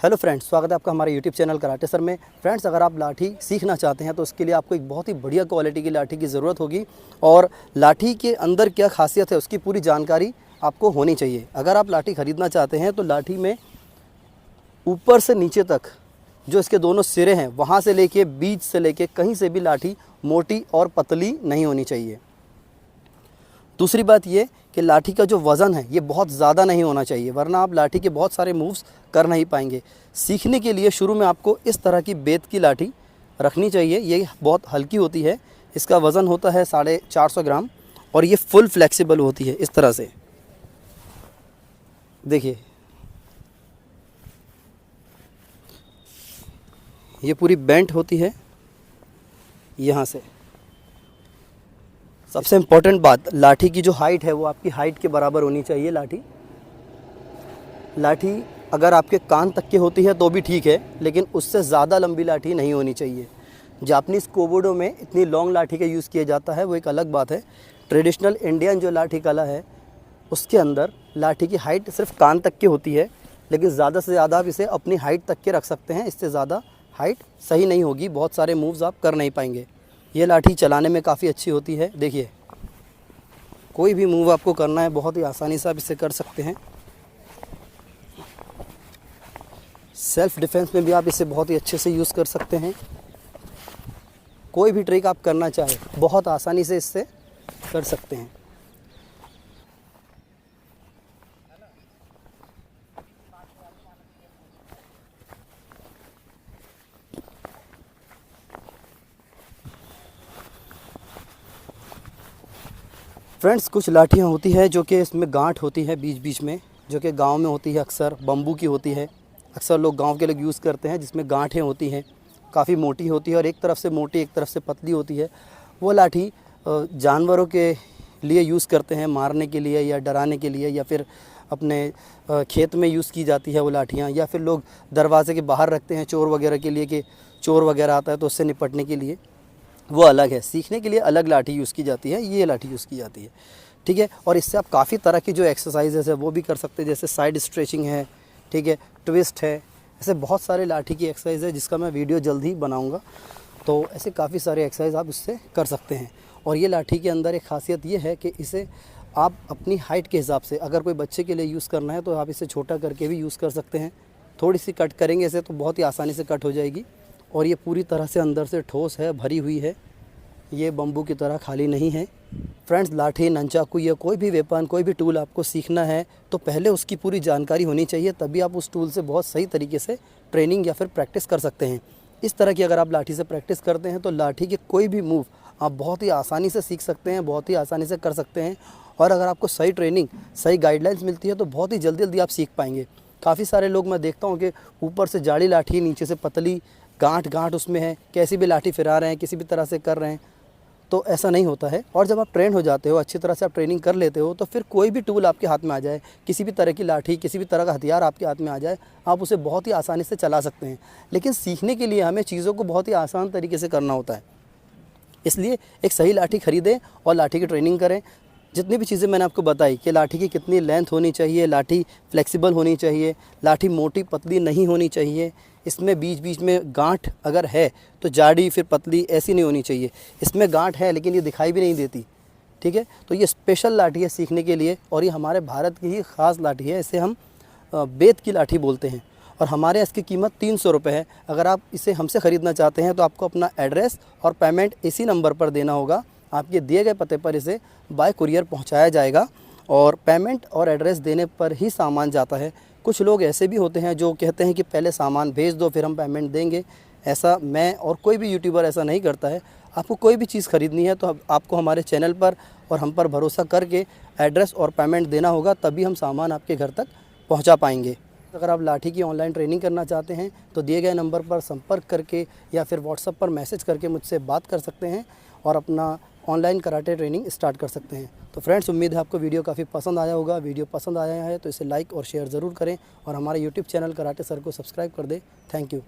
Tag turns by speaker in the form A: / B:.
A: Hello friends, स्वागत है आपका हमारे यूट्यूब चैनल कराटे सर में। फ्रेंड्स, अगर आप लाठी सीखना चाहते हैं तो उसके लिए आपको एक बहुत ही बढ़िया क्वालिटी की लाठी की ज़रूरत होगी और लाठी के अंदर क्या खासियत है उसकी पूरी जानकारी आपको होनी चाहिए। अगर आप लाठी ख़रीदना चाहते हैं तो लाठी में ऊपर से नीचे तक जो इसके दोनों सिरे हैं वहाँ से लेके बीच से लेके कहीं से भी लाठी मोटी और पतली नहीं होनी चाहिए। दूसरी बात ये कि लाठी का जो वज़न है ये बहुत ज़्यादा नहीं होना चाहिए, वरना आप लाठी के बहुत सारे मूव्स कर नहीं पाएंगे। सीखने के लिए शुरू में आपको इस तरह की बेत की लाठी रखनी चाहिए। ये बहुत हल्की होती है, इसका वज़न होता है 450 ग्राम और ये फुल फ्लेक्सिबल होती है। इस तरह से देखिए, ये पूरी बेंट होती है यहाँ से। सबसे इम्पोर्टेंट बात, लाठी की जो हाइट है वो आपकी हाइट के बराबर होनी चाहिए। लाठी अगर आपके कान तक की होती है तो भी ठीक है, लेकिन उससे ज़्यादा लंबी लाठी नहीं होनी चाहिए। जापानीज़ कोबोडो में इतनी लॉन्ग लाठी का यूज़ किया जाता है वो एक अलग बात है। ट्रेडिशनल इंडियन जो लाठी कला है उसके अंदर लाठी की हाइट सिर्फ कान तक की होती है, लेकिन ज़्यादा से ज़्यादा आप इसे अपनी हाइट तक के रख सकते हैं। इससे ज़्यादा हाइट सही नहीं होगी, बहुत सारे मूव्स आप कर नहीं पाएंगे। ये लाठी चलाने में काफ़ी अच्छी होती है। देखिए, कोई भी मूव आपको करना है बहुत ही आसानी से आप इसे कर सकते हैं। सेल्फ डिफेंस में भी आप इसे बहुत ही अच्छे से यूज़ कर सकते हैं। कोई भी ट्रिक आप करना चाहे बहुत आसानी से इससे कर सकते हैं। फ्रेंड्स, कुछ लाठियाँ होती है जो कि इसमें गांठ होती है बीच बीच में, जो कि गांव में होती है, अक्सर बम्बू की होती है। अक्सर लोग गांव के लोग यूज़ करते हैं, जिसमें गांठें होती हैं, काफ़ी मोटी होती है और एक तरफ से मोटी एक तरफ से पतली होती है। वो लाठी जानवरों के लिए यूज़ करते हैं, मारने के लिए या डराने के लिए, या फिर अपने खेत में यूज़ की जाती है वो लाठियाँ, या फिर लोग दरवाजे के बाहर रखते हैं चोर वगैरह के लिए, कि चोर वगैरह आता है तो उससे निपटने के लिए। वो अलग है। सीखने के लिए अलग लाठी यूज़ की जाती है, ये लाठी यूज़ की जाती है, ठीक है। और इससे आप काफ़ी तरह की जो एक्सरसाइजेस है वो भी कर सकते हैं, जैसे साइड स्ट्रेचिंग है, ठीक है, ट्विस्ट है। ऐसे बहुत सारे लाठी की एक्सरसाइज है जिसका मैं वीडियो जल्द ही बनाऊंगा। तो ऐसे काफ़ी सारे एक्सरसाइज आप इससे कर सकते हैं। और ये लाठी के अंदर एक ख़ासियत ये है कि इसे आप अपनी हाइट के हिसाब से, अगर कोई बच्चे के लिए यूज़ करना है तो आप इसे छोटा करके भी यूज़ कर सकते हैं। थोड़ी सी कट करेंगे इसे तो बहुत ही आसानी से कट हो जाएगी। और ये पूरी तरह से अंदर से ठोस है, भरी हुई है, ये बम्बू की तरह खाली नहीं है। फ्रेंड्स, लाठी, नंचाकू या कोई भी वेपन, कोई भी टूल आपको सीखना है तो पहले उसकी पूरी जानकारी होनी चाहिए, तभी आप उस टूल से बहुत सही तरीके से ट्रेनिंग या फिर प्रैक्टिस कर सकते हैं। इस तरह की अगर आप लाठी से प्रैक्टिस करते हैं तो लाठी के कोई भी मूव आप बहुत ही आसानी से सीख सकते हैं, बहुत ही आसानी से कर सकते हैं। और अगर आपको सही ट्रेनिंग, सही गाइडलाइंस मिलती है तो बहुत ही जल्दी जल्दी आप सीख पाएंगे। काफ़ी सारे लोग मैं देखता हूँ कि ऊपर से जाड़ी लाठी है, नीचे से पतली, गांठ उसमें है, कैसी भी लाठी फिरा रहे हैं, किसी भी तरह से कर रहे हैं, तो ऐसा नहीं होता है। और जब आप ट्रेन हो जाते हो, अच्छी तरह से आप ट्रेनिंग कर लेते हो, तो फिर कोई भी टूल आपके हाथ में आ जाए, किसी भी तरह की लाठी, किसी भी तरह का हथियार आपके हाथ में आ जाए, आप उसे बहुत ही आसानी से चला सकते हैं। लेकिन सीखने के लिए हमें चीज़ों को बहुत ही आसान तरीके से करना होता है। इसलिए एक सही लाठी ख़रीदें और लाठी की ट्रेनिंग करें। जितनी भी चीज़ें मैंने आपको बताई कि लाठी की कितनी लेंथ होनी चाहिए, लाठी फ्लेक्सिबल होनी चाहिए, लाठी मोटी पतली नहीं होनी चाहिए, इसमें बीच बीच में गांठ अगर है तो जाड़ी फिर पतली ऐसी नहीं होनी चाहिए। इसमें गांठ है लेकिन ये दिखाई भी नहीं देती, ठीक है। तो ये स्पेशल लाठी है सीखने के लिए और ये हमारे भारत की ही ख़ास लाठी है। इसे हम बेत की लाठी बोलते हैं और हमारे यहाँ इसकी कीमत 300 रुपये है। अगर आप इसे हमसे ख़रीदना चाहते हैं तो आपको अपना एड्रेस और पेमेंट इसी नंबर पर देना होगा। आपके दिए गए पते पर इसे बाय कुरियर पहुंचाया जाएगा और पेमेंट और एड्रेस देने पर ही सामान जाता है। कुछ लोग ऐसे भी होते हैं जो कहते हैं कि पहले सामान भेज दो फिर हम पेमेंट देंगे। ऐसा मैं और कोई भी यूट्यूबर ऐसा नहीं करता है। आपको कोई भी चीज़ ख़रीदनी है तो आपको हमारे चैनल पर और हम पर भरोसा करके एड्रेस और पेमेंट देना होगा, तभी हम सामान आपके घर तक पहुँचा पाएंगे। अगर आप लाठी की ऑनलाइन ट्रेनिंग करना चाहते हैं तो दिए गए नंबर पर संपर्क करके या फिर व्हाट्सएप पर मैसेज करके मुझसे बात कर सकते हैं और अपना ऑनलाइन कराटे ट्रेनिंग स्टार्ट कर सकते हैं। तो फ्रेंड्स, उम्मीद है आपको वीडियो काफ़ी पसंद आया होगा। वीडियो पसंद आया है तो इसे लाइक और शेयर ज़रूर करें और हमारे यूट्यूब चैनल कराटे सर को सब्सक्राइब कर दें। Thank you.